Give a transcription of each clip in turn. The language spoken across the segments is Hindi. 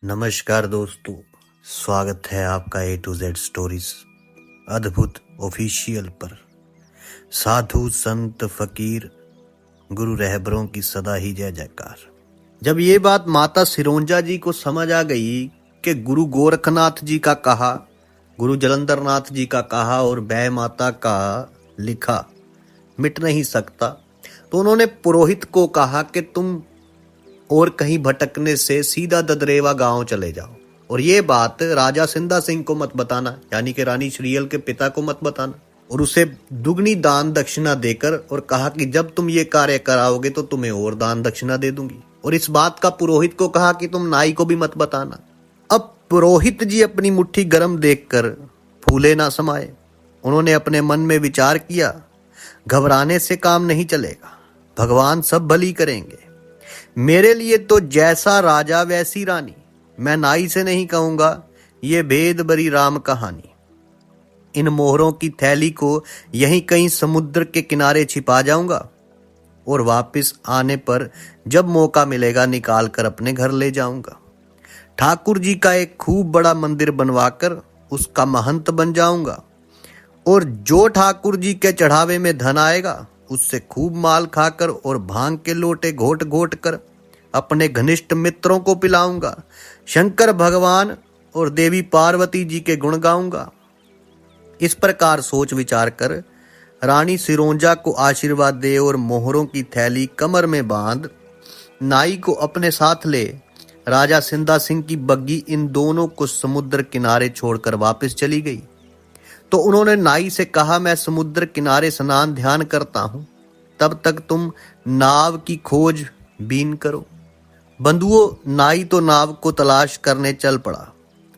नमस्कार दोस्तों, स्वागत है आपका A to Z स्टोरीज अद्भुत ऑफिशियल पर। साधु संत फकीर गुरु रहबरों की सदा ही जय जयकार। जब ये बात माता सिरोंजा जी को समझ आ गई कि गुरु गोरखनाथ जी का कहा, गुरु जलंधर नाथ जी का कहा और बै माता का लिखा मिट नहीं सकता, तो उन्होंने पुरोहित को कहा कि तुम और कहीं भटकने से सीधा ददरेवा गांव चले जाओ और ये बात राजा सिंधा सिंह को मत बताना, यानी कि रानी श्रीयल के पिता को मत बताना, और उसे दुगनी दान दक्षिणा देकर और कहा कि जब तुम ये कार्य कराओगे तो तुम्हें और दान दक्षिणा दे दूंगी। और इस बात का पुरोहित को कहा कि तुम नाई को भी मत बताना। अब पुरोहित जी अपनी मुट्ठी गर्म देखकर फूले ना समाये। उन्होंने अपने मन में विचार किया, घबराने से काम नहीं चलेगा, भगवान सब भली करेंगे। मेरे लिए तो जैसा राजा वैसी रानी, मैं नाई से नहीं कहूंगा ये भेद बरी राम कहानी। इन मोहरों की थैली को यहीं कहीं समुद्र के किनारे छिपा जाऊंगा और वापस आने पर जब मौका मिलेगा निकाल कर अपने घर ले जाऊंगा। ठाकुर जी का एक खूब बड़ा मंदिर बनवाकर उसका महंत बन जाऊंगा और जो ठाकुर जी के चढ़ावे में धन आएगा उससे खूब माल खाकर और भांग के लोटे घोट घोट कर अपने घनिष्ठ मित्रों को पिलाऊंगा। शंकर भगवान और देवी पार्वती जी के गुण गाऊंगा। इस प्रकार सोच विचार कर रानी सिरोंजा को आशीर्वाद दे और मोहरों की थैली कमर में बांध नाई को अपने साथ ले राजा सिंधा सिंह की बग्गी इन दोनों को समुद्र किनारे छोड़कर वापस चली गई। तो उन्होंने नाई से कहा, मैं समुद्र किनारे स्नान ध्यान करता हूं, तब तक तुम नाव की खोज बीन करो। बंधुओं, नाई तो नाव को तलाश करने चल पड़ा।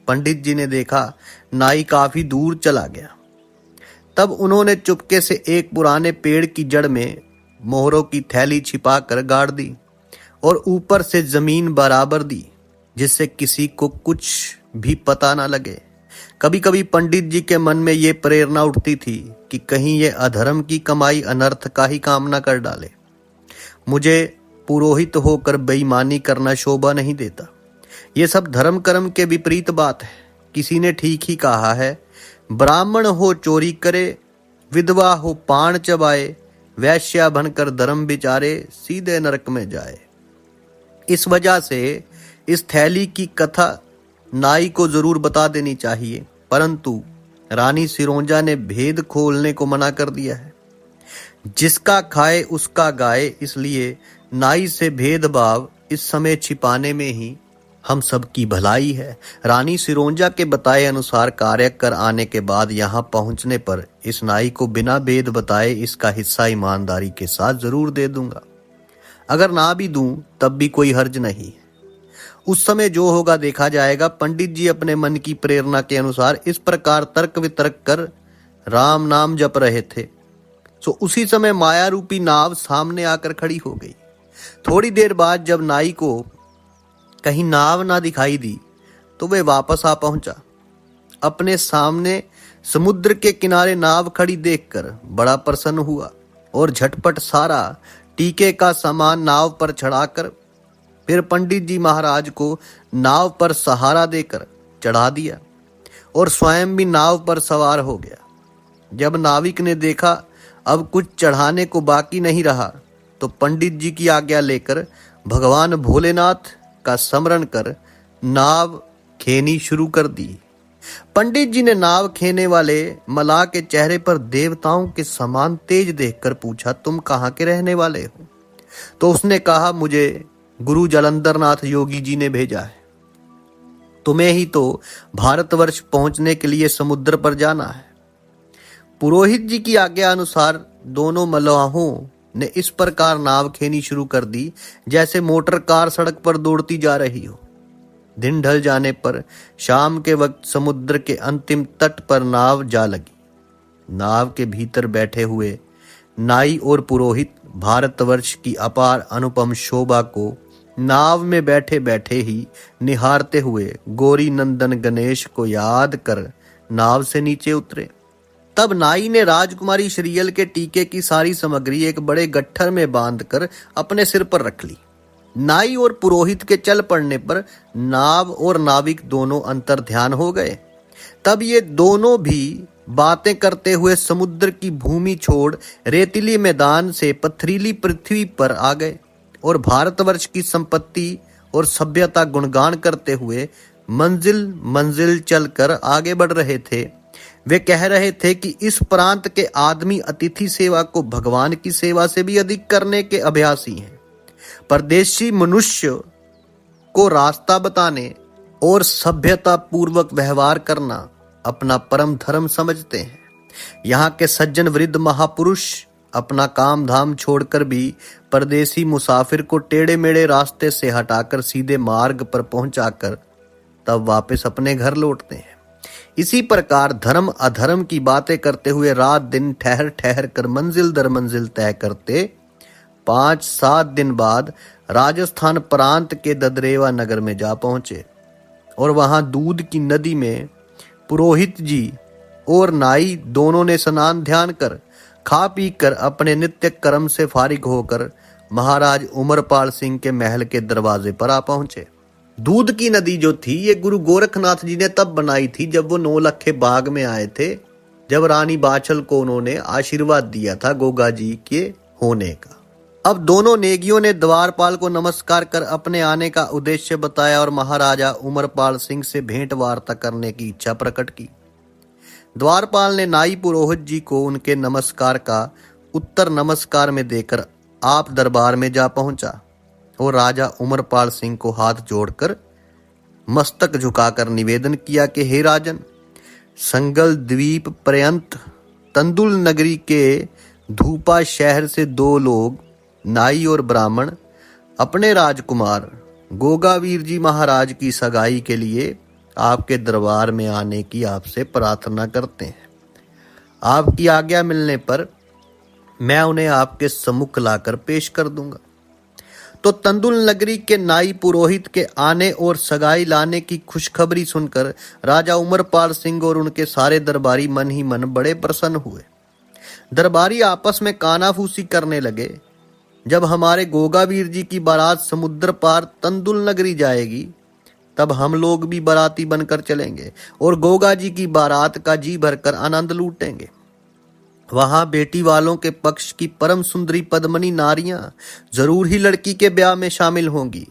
पंडित जी ने देखा नाई काफी दूर चला गया। तब उन्होंने चुपके से एक पुराने पेड़ की जड़ में मोहरों की थैली छिपा कर गाड़ दी और ऊपर से जमीन बराबर दी, जिससे किसी को कुछ भी पता ना लगे। कभी कभी पंडित जी के मन में ये प्रेरणा उठती थी कि कहीं ये अधर्म की कमाई अनर्थ का ही काम न कर डाले। मुझे पुरोहित होकर बेईमानी करना शोभा नहीं देता। ये सब धर्म कर्म के विपरीत बात है। किसी ने ठीक ही कहा है, ब्राह्मण हो चोरी करे, विधवा हो पान चबाए, वैश्या बनकर धर्म बिचारे सीधे नरक में जाए। इस वजह से इस थैली की कथा नाई को जरूर बता देनी चाहिए, परंतु रानी सिरोंजा ने भेद खोलने को मना कर दिया है। जिसका खाए उसका गाए, इसलिए नाई से भेदभाव इस समय छिपाने में ही हम सब की भलाई है। रानी सिरोंजा के बताए अनुसार कार्य कर आने के बाद यहाँ पहुंचने पर इस नाई को बिना भेद बताए इसका हिस्सा ईमानदारी के साथ जरूर दे दूंगा। अगर ना भी दूं तब भी कोई हर्ज नहीं। उस समय जो होगा देखा जाएगा। पंडित जी अपने मन की प्रेरणा के अनुसार इस प्रकार तर्क वितर्क कर राम नाम जप रहे थे। तो उसी समय माया रूपी नाव सामने आकर खड़ी हो गई। थोड़ी देर बाद जब नाई को कहीं नाव ना दिखाई दी तो वे वापस आ पहुंचा। अपने सामने समुद्र के किनारे नाव खड़ी देखकर बड़ा प्रसन्न हुआ और झटपट सारा टीके का सामान नाव पर चढ़ाकर फिर पंडित जी महाराज को नाव पर सहारा देकर चढ़ा दिया और स्वयं भी नाव पर सवार हो गया। जब नाविक ने देखा अब कुछ चढ़ाने को बाकी नहीं रहा, तो पंडित जी की आज्ञा लेकर भगवान भोलेनाथ का स्मरण कर नाव खेनी शुरू कर दी। पंडित जी ने नाव खेने वाले मलाह के चेहरे पर देवताओं के समान तेज देखकर पूछा, तुम कहाँ के रहने वाले हो? तो उसने कहा, मुझे गुरु जलंधर नाथ योगी जी ने भेजा है। तुम्हें ही तो भारतवर्ष पहुंचने के लिए समुद्र पर जाना है। पुरोहित जी की आज्ञा अनुसार दोनों मल्लाहों ने इस प्रकार नाव खेनी शुरू कर दी जैसे मोटर कार सड़क पर दौड़ती जा रही हो। दिन ढल जाने पर शाम के वक्त समुद्र के अंतिम तट पर नाव जा लगी। नाव के भीतर बैठे हुए नाई और पुरोहित भारतवर्ष की अपार अनुपम शोभा को नाव में बैठे बैठे ही निहारते हुए गौरी नंदन गणेश को याद कर नाव से नीचे उतरे। तब नाई ने राजकुमारी श्रीयल के टीके की सारी सामग्री एक बड़े गट्ठर में बांधकर अपने सिर पर रख ली। नाई और पुरोहित के चल पड़ने पर नाव और नाविक दोनों अंतर्ध्यान हो गए। तब ये दोनों भी बातें करते हुए समुद्र की भूमि छोड़ रेतीली मैदान से पथरीली पृथ्वी पर आ गए और भारतवर्ष की संपत्ति और सभ्यता गुणगान करते हुए मंजिल मंजिल चलकर आगे बढ़ रहे थे। वे कह रहे थे कि इस प्रांत के आदमी अतिथि सेवा को भगवान की सेवा से भी अधिक करने के अभ्यासी हैं। परदेशी मनुष्य को रास्ता बताने और सभ्यता पूर्वक व्यवहार करना अपना परम धर्म समझते हैं। यहाँ के सज्जन वृद्ध महापुरुष अपना काम धाम छोड़कर भी परदेसी मुसाफिर को टेढ़े मेढ़े रास्ते से हटाकर सीधे मार्ग पर पहुंचाकर तब वापस अपने घर लौटते हैं। इसी प्रकार धर्म अधर्म की बातें करते हुए रात दिन ठहर ठहर कर मंजिल दर मंजिल तय करते 5-7 दिन बाद राजस्थान प्रांत के ददरेवा नगर में जा पहुंचे और वहां दूध की नदी में पुरोहित जी और नाई दोनों ने स्नान ध्यान कर खा पी कर अपने नित्य कर्म से फारिग होकर महाराज उमरपाल सिंह के महल के दरवाजे पर आ पहुंचे। दूध की नदी जो थी ये गुरु गोरखनाथ जी ने तब बनाई थी जब वो 9 लखे बाग में आए थे, जब रानी बाछल को उन्होंने आशीर्वाद दिया था गोगा जी के होने का। अब दोनों नेगियों ने द्वारपाल को नमस्कार कर अपने आने का उद्देश्य बताया और महाराजा उमरपाल सिंह से भेंट वार्ता करने की इच्छा प्रकट की। द्वारपाल ने नाई पुरोहित जी को उनके नमस्कार का उत्तर नमस्कार में देकर आप दरबार में जा पहुंचा और राजा उमरपाल सिंह को हाथ जोड़कर मस्तक झुकाकर निवेदन किया कि हे राजन, संगल द्वीप पर्यंत तंदुल नगरी के धूपा शहर से 2 लोग नाई और ब्राह्मण अपने राजकुमार गोगावीर जी महाराज की सगाई के लिए आपके दरबार में आने की आपसे प्रार्थना करते हैं। आपकी आज्ञा मिलने पर मैं उन्हें आपके सम्मुख लाकर पेश कर दूंगा। तो तंदुल नगरी के नाई पुरोहित के आने और सगाई लाने की खुशखबरी सुनकर राजा उमरपाल सिंह और उनके सारे दरबारी मन ही मन बड़े प्रसन्न हुए। दरबारी आपस में कानाफूसी करने लगे, जब हमारे गोगावीर जी की बारात समुद्र पार तंदुल नगरी जाएगी तब हम लोग भी बाराती बनकर चलेंगे और गोगा जी की बारात का जी भरकर आनंद लूटेंगे। वहां बेटी वालों के पक्ष की परम सुंदरी पद्मनी नारियां जरूर ही लड़की के ब्याह में शामिल होंगी।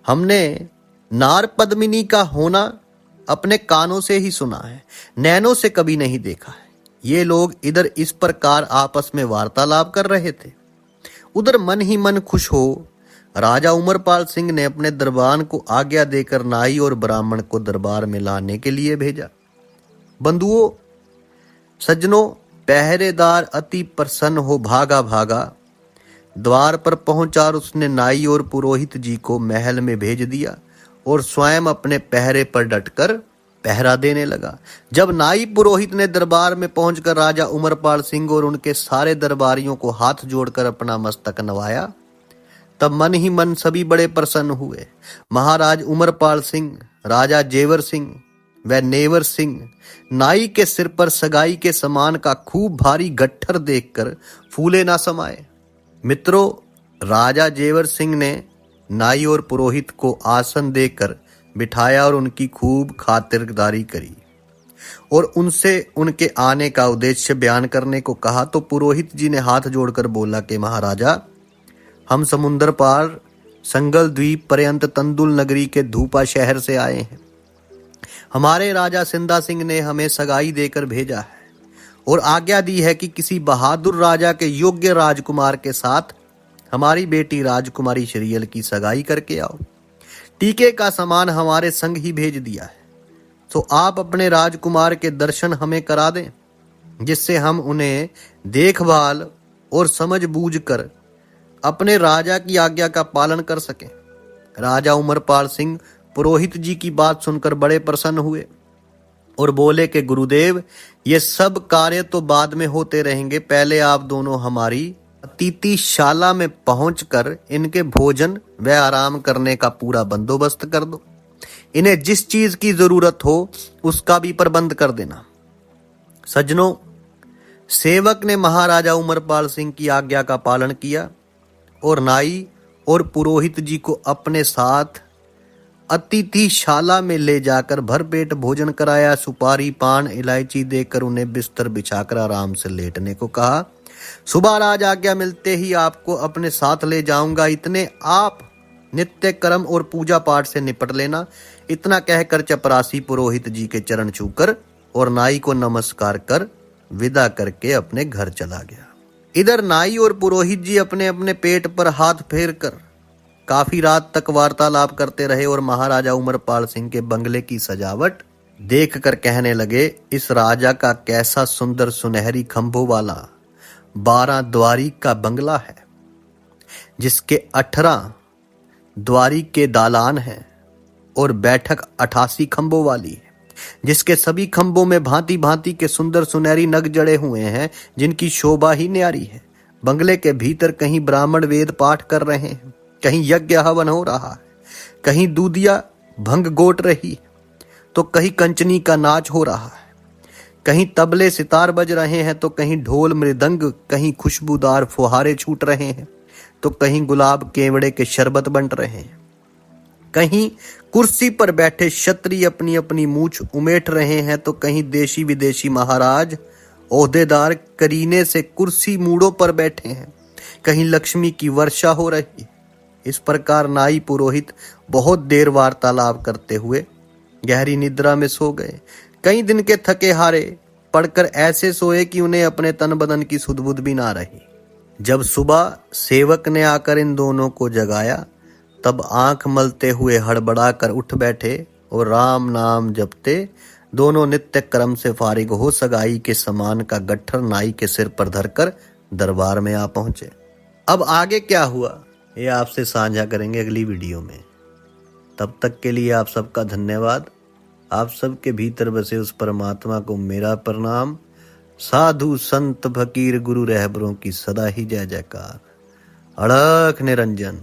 हमने नार पद्मिनी का होना अपने कानों से ही सुना है, नैनों से कभी नहीं देखा है। ये लोग इधर इस प्रकार आपस में वार्तालाप कर रहे थे, उधर मन ही मन खुश हो राजा उमरपाल सिंह ने अपने दरबान को आज्ञा देकर नाई और ब्राह्मण को दरबार में लाने के लिए भेजा। बंधुओं सज्जनों, पहरेदार अति प्रसन्न हो भागा भागा द्वार पर पहुंचा और उसने नाई और पुरोहित जी को महल में भेज दिया और स्वयं अपने पहरे पर डटकर पहरा देने लगा। जब नाई पुरोहित ने दरबार में पहुंचकर राजा उमरपाल सिंह और उनके सारे दरबारियों को हाथ जोड़कर अपना मस्तक नवाया, तब मन ही मन सभी बड़े प्रसन्न हुए। महाराज उमरपाल सिंह, राजा जेवर सिंह व नेवर सिंह नाई के सिर पर सगाई के समान का खूब भारी गट्ठर देखकर फूले ना समाये। मित्रों, राजा जेवर सिंह ने नाई और पुरोहित को आसन देकर बिठाया और उनकी खूब खातिरदारी करी और उनसे उनके आने का उद्देश्य बयान करने को कहा। तो पुरोहित जी ने हाथ जोड़कर बोला कि महाराजा, हम समुद्र पार संगल द्वीप पर्यंत तंदुल नगरी के धूपा शहर से आए हैं। हमारे राजा सिंधा सिंह ने हमें सगाई देकर भेजा है और आज्ञा दी है कि किसी बहादुर राजा के योग्य राजकुमार के साथ हमारी बेटी राजकुमारी श्रीयल की सगाई करके आओ। टीके का सामान हमारे संग ही भेज दिया है, तो आप अपने राजकुमार के दर्शन हमें करा दें, जिससे हम उन्हें देखभाल और समझ बूझ कर अपने राजा की आज्ञा का पालन कर सकें। राजा उमरपाल सिंह पुरोहित जी की बात सुनकर बड़े प्रसन्न हुए और बोले कि गुरुदेव, ये सब कार्य तो बाद में होते रहेंगे, पहले आप दोनों हमारी अतिथिशाला में पहुंचकर इनके भोजन व आराम करने का पूरा बंदोबस्त कर दो। इन्हें जिस चीज की जरूरत हो उसका भी प्रबंध कर देना। सज्जनों, सेवक ने महाराजा उमरपाल सिंह की आज्ञा का पालन किया और नाई और पुरोहित जी को अपने साथ अतिथिशाला में ले जाकर भरपेट भोजन कराया। सुपारी, पान, इलायची देकर उन्हें बिस्तर बिछाकर आराम से लेटने को कहा। सुबह राज आज्ञा मिलते ही आपको अपने साथ ले जाऊंगा, इतने आप नित्य कर्म और पूजा पाठ से निपट लेना। इतना कहकर चपरासी पुरोहित जी के चरण छूकर और नाई को नमस्कार कर विदा करके अपने घर चला गया। इधर नाई और पुरोहित जी अपने अपने पेट पर हाथ फेर कर काफी रात तक वार्तालाप करते रहे और महाराजा उमरपाल सिंह के बंगले की सजावट देख कर कहने लगे, इस राजा का कैसा सुंदर सुनहरी खंभों वाला 12 द्वारी का बंगला है, जिसके 18 द्वारी के दालान हैं और बैठक 88 खंभों वाली है, जिसके सभी खंभों में भांति भांति के सुंदर सुनहरी नग जड़े हुए हैं, जिनकी शोभा ही न्यारी है। बंगले के भीतर कहीं ब्राह्मण वेद पाठ कर रहे हैं, कहीं यज्ञ हवन हो रहा है, कहीं दूधिया भंग गोट रही, तो कहीं कंचनी का नाच हो रहा है, कहीं तबले सितार बज रहे हैं, तो कहीं ढोल मृदंग, कहीं खुशबूदार फुहारे छूट रहे हैं, तो कहीं गुलाब केवड़े के शरबत बंट रहे हैं, कहीं कुर्सी पर बैठे क्षत्रिय अपनी अपनी मूछ उमेट रहे हैं, तो कहीं देशी विदेशी महाराज ओहदेदार करीने से कुर्सी मूड़ों पर बैठे हैं, कहीं लक्ष्मी की वर्षा हो रही है। इस प्रकार नाई पुरोहित बहुत देर वार्तालाप करते हुए गहरी निद्रा में सो गए। कई दिन के थके हारे पड़कर ऐसे सोए कि उन्हें अपने तन बदन की सुध-बुध भी ना रही। जब सुबह सेवक ने आकर इन दोनों को जगाया, तब आंख मलते हुए हड़बड़ा कर उठ बैठे और राम नाम जपते दोनों नित्य कर्म से फारिग हो सगाई के समान का गट्ठर नाई के सिर पर धरकर दरबार में आ पहुंचे। अब आगे क्या हुआ ये आपसे साझा करेंगे अगली वीडियो में। तब तक के लिए आप सबका धन्यवाद। आप सबके भीतर बसे उस परमात्मा को मेरा प्रणाम। साधु संत फकीर गुरु रहबरों की सदा ही जय जयकार। अड़क निरंजन।